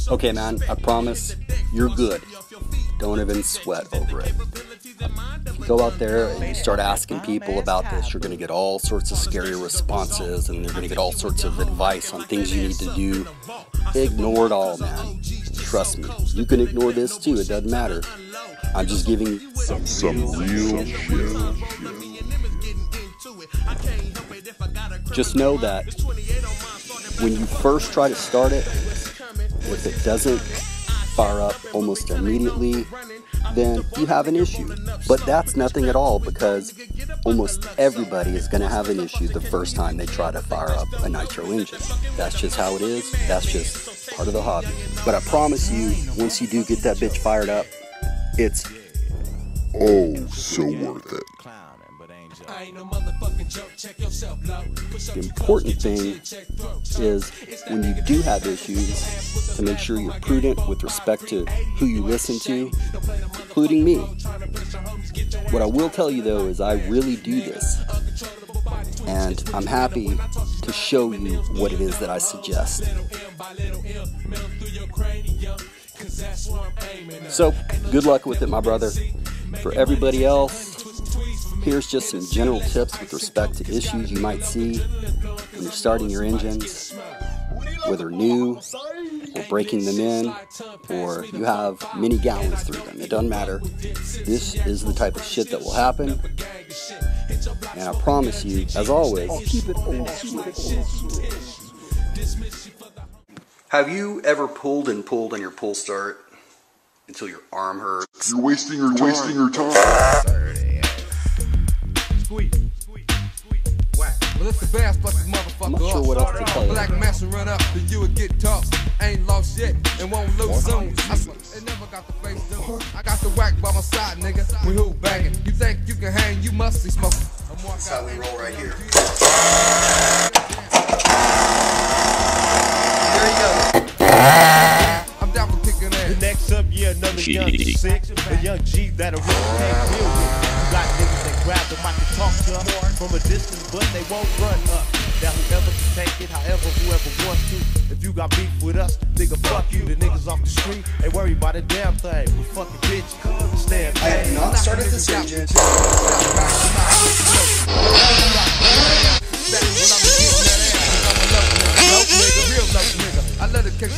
Okay, man, I promise you're good. Don't even sweat over it. If you go out there and you start asking people about this, you're going to get all sorts of scary responses, and you're going to get all sorts of advice on things you need to do. Ignore it all, man. Trust me. You can ignore this too. It doesn't matter. I'm just giving you some real shit. Just know that when you first try to start it, if it doesn't fire up almost immediately, then you have an issue. But that's nothing at all, because almost everybody is going to have an issue the first time they try to fire up a nitro engine. That's just how it is. That's just part of the hobby. But I promise you, once you do get that bitch fired up, it's oh so worth it. The important thing is, when you do have issues, to make sure you're prudent with respect to who you listen to, including me. What I will tell you though is I really do this, and I'm happy to show you what it is that I suggest. So, good luck with it, my brother. For everybody else, here's just some general tips with respect to issues you might see when you're starting your engines, whether new or breaking them in, or you have many gallons through them. It doesn't matter. This is the type of shit that will happen, and I promise you, as always, keep it old school. Have you ever pulled and pulled on your pull start until your arm hurts? You're wasting your time. Well, it's the bass fucking motherfucker. I'm not sure what else to tell you. Black mass will run up, then you would get tossed. Ain't lost yet, and won't lose soon. I never got the face done. I got the whack by my side, nigga. We who bagging? You think you can hang? You must be smoking. That's how we roll right here. There you go. I'm down for kicking ass. Next up, yeah, another young G6, a young G that'll really can't deal with. You got niggas that grab the mic and talk to them from a distance, but they won't run up. Now whoever can take it, however, whoever wants to. If you got beef with us, nigga, fuck you. The niggas off the street, they worry about a damn thing. But fucking bitch, stand I have not started this engine. I let it catch.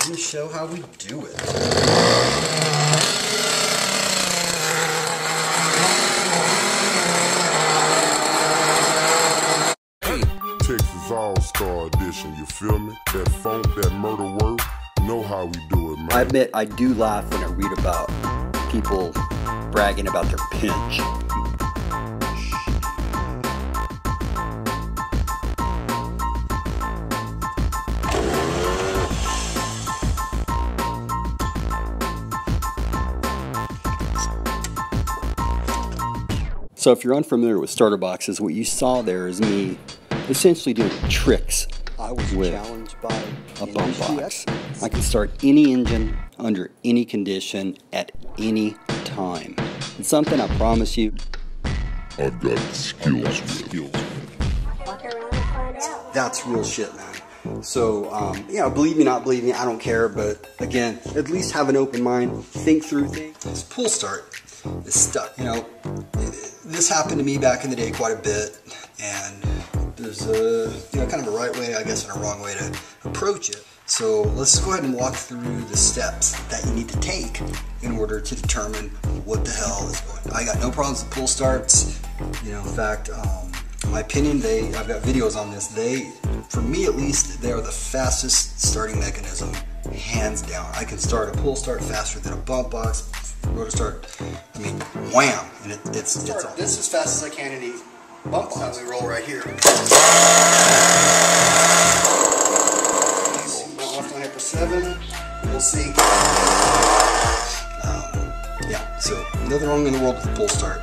Let me show how we do it. Texas All-Star Edition, you feel me? That funk, that murder word, know how we do it, man. I admit I do laugh when I read about people bragging about their pinch. So if you're unfamiliar with starter boxes, what you saw there is me essentially doing tricks with challenged by a bump box. I can start any engine under any condition at any time. It's something I promise you I've got skills. That's real shit, man. So, you know, believe me, not believe me, I don't care. But again, at least have an open mind, think through things. This pull start is stuck. You know, this happened to me back in the day quite a bit, and there's a, you know, kind of a right way, I guess, and a wrong way to approach it. So let's go ahead and walk through the steps that you need to take in order to determine what the hell is going on. I got no problems with pull starts. You know, in fact, in my opinion, I've got videos on this. For me at least, they are the fastest starting mechanism, hands down. I can start a pull start faster than a bump box, Roto-start, I mean, wham, and it's on. This as fast as I can any bump on. We roll right here. Left on hyper 7. We'll see. Yeah, so nothing wrong in the world with the pull start.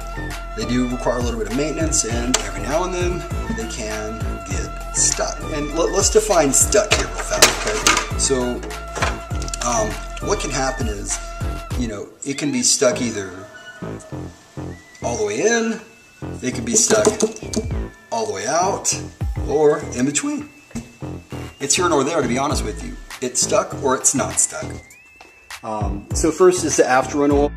They do require a little bit of maintenance, and every now and then they can get stuck. And let's define stuck here real fast, okay? So what can happen is, you know, it can be stuck either all the way in, it can be stuck all the way out, or in between. It's here nor there, to be honest with you. It's stuck or it's not stuck. So first is the after run oil.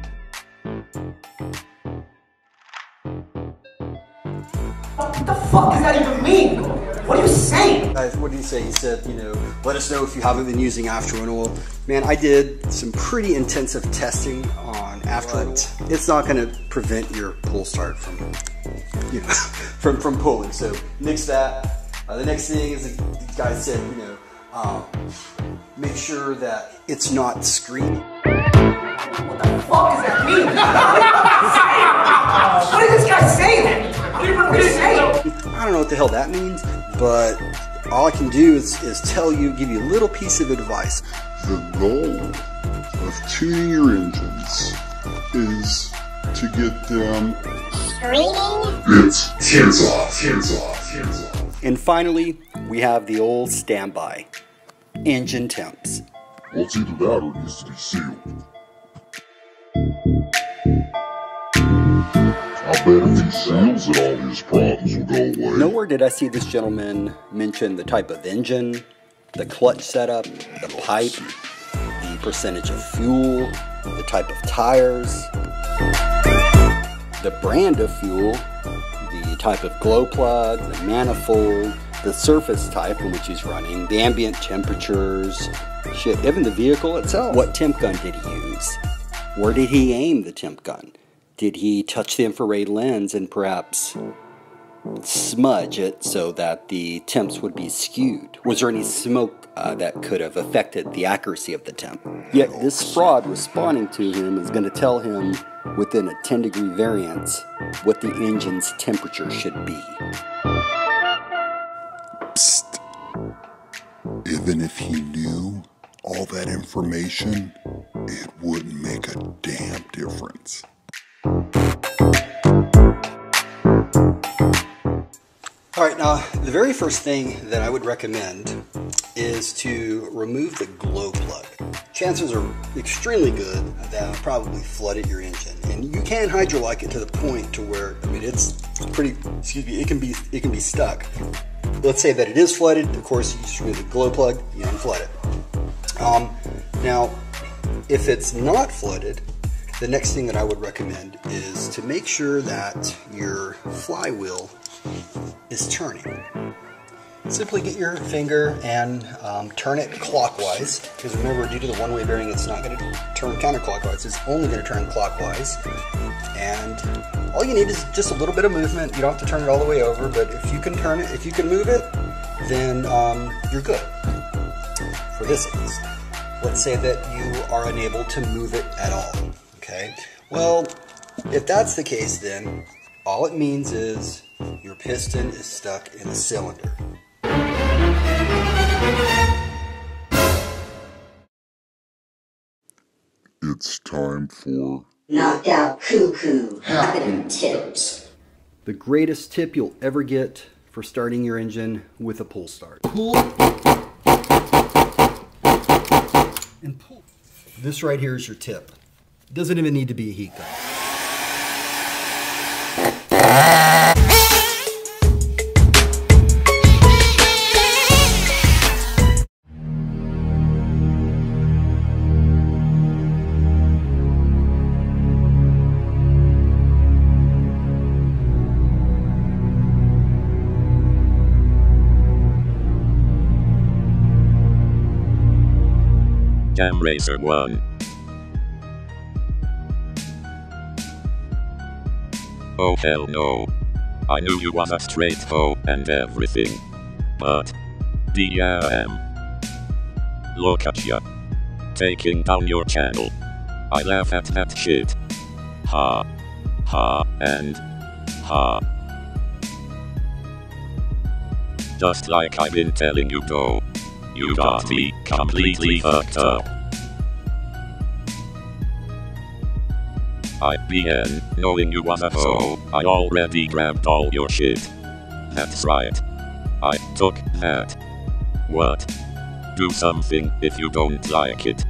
What the fuck does that even mean? What are you saying? What did he say? He said, you know, let us know if you haven't been using after run oil. Man, I did some pretty intensive testing on after run oil. It's not going to prevent your pull start from, you know, from pulling. So nix that. The next thing is the guy said, you know, make sure that it's not screaming. What the fuck does that mean? What did this guy say? What did he say? I don't know what the hell that means, but all I can do is give you a little piece of advice. The goal of tuning your engines is to get them screaming. It's hands off, hands off, hands off. And finally, we have the old standby, engine temps. Well, it's either that or it needs to be sealed. I bet if he seals it, all his problems will go away. Nowhere did I see this gentleman mention the type of engine, the clutch setup, the pipe, the percentage of fuel, the type of tires, the brand of fuel, the type of glow plug, the manifold, the surface type in which he's running, the ambient temperatures, shit, even the vehicle itself. What temp gun did he use? Where did he aim the temp gun? Did he touch the infrared lens and perhaps smudge it so that the temps would be skewed? Was there any smoke that could have affected the accuracy of the temp? Yet this fraud responding to him is going to tell him within a 10-degree variance what the engine's temperature should be. Psst. Even if he knew all that information, it wouldn't make a damn difference. Alright, now the very first thing that I would recommend is to remove the glow plug. Chances are extremely good that it'll probably flooded your engine. And you can hydrolyc it to the point to where, I mean, it's pretty, excuse me, it can be stuck. Let's say that it is flooded, of course you just remove the glow plug, you unflood it. Now, if it's not flooded, the next thing that I would recommend is to make sure that your flywheel is turning. Simply get your finger and turn it clockwise, because remember, due to the one-way bearing, it's not going to turn counterclockwise, it's only going to turn clockwise. And all you need is just a little bit of movement. You don't have to turn it all the way over, but if you can turn it, if you can move it, then you're good. For this at least. Let's say that you are unable to move it at all. Okay? Well, if that's the case, then all it means is your piston is stuck in a cylinder. It's time for knocked out cuckoo happening tips. The greatest tip you'll ever get for starting your engine with a pull start. Pull and pull. This right here is your tip. It doesn't even need to be a heat gun. Cam Racer 1. Oh hell no. I knew you was a straight hoe and everything. But damn. Look at ya. Taking down your channel. I laugh at that shit. Ha. Ha and ha. Just like I've been telling you though. You got me completely fucked up. I began knowing you was a hoe. I already grabbed all your shit. That's right. I took that. What? Do something if you don't like it.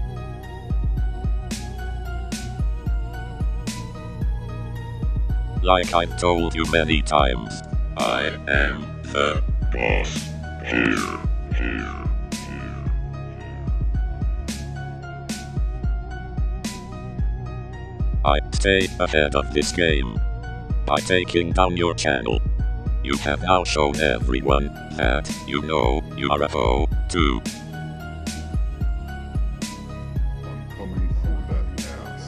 Like I've told you many times, I am the boss here. I stay ahead of this game by taking down your channel. You have now shown everyone that you know you are a hoe too. I'm coming for that ass.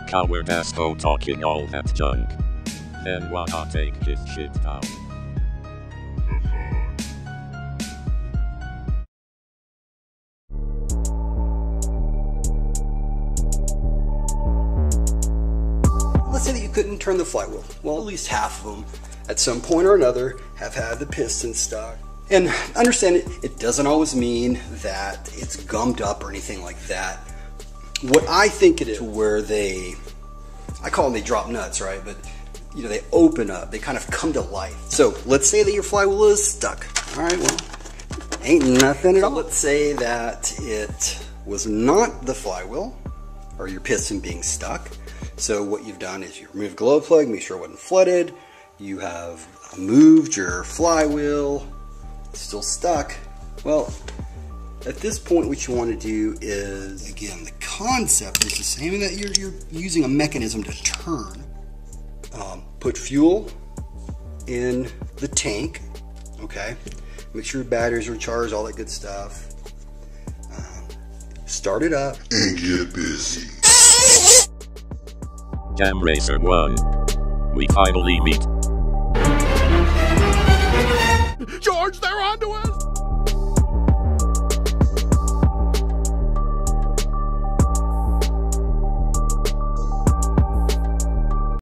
Coward ass hoe talking all that junk. Then why not take his shit down? Let's say that you couldn't turn the flywheel. Well, at least half of them, at some point or another, have had the piston stuck. And understand it doesn't always mean that it's gummed up or anything like that. What I think it is, where I call them they drop nuts, right? But you know, they open up, they kind of come to life. So let's say that your flywheel is stuck. All right, well, ain't nothing at all. Let's say that it was not the flywheel or your piston being stuck. So what you've done is you removed the glow plug, make sure it wasn't flooded. You have moved your flywheel, it's still stuck. Well, at this point what you want to do is, again, the concept is the same in that you're using a mechanism to turn. Put fuel in the tank, okay? Make sure your batteries are charged, all that good stuff. Start it up. And get busy. Jam Racer 1. We finally meet. George, they're onto us!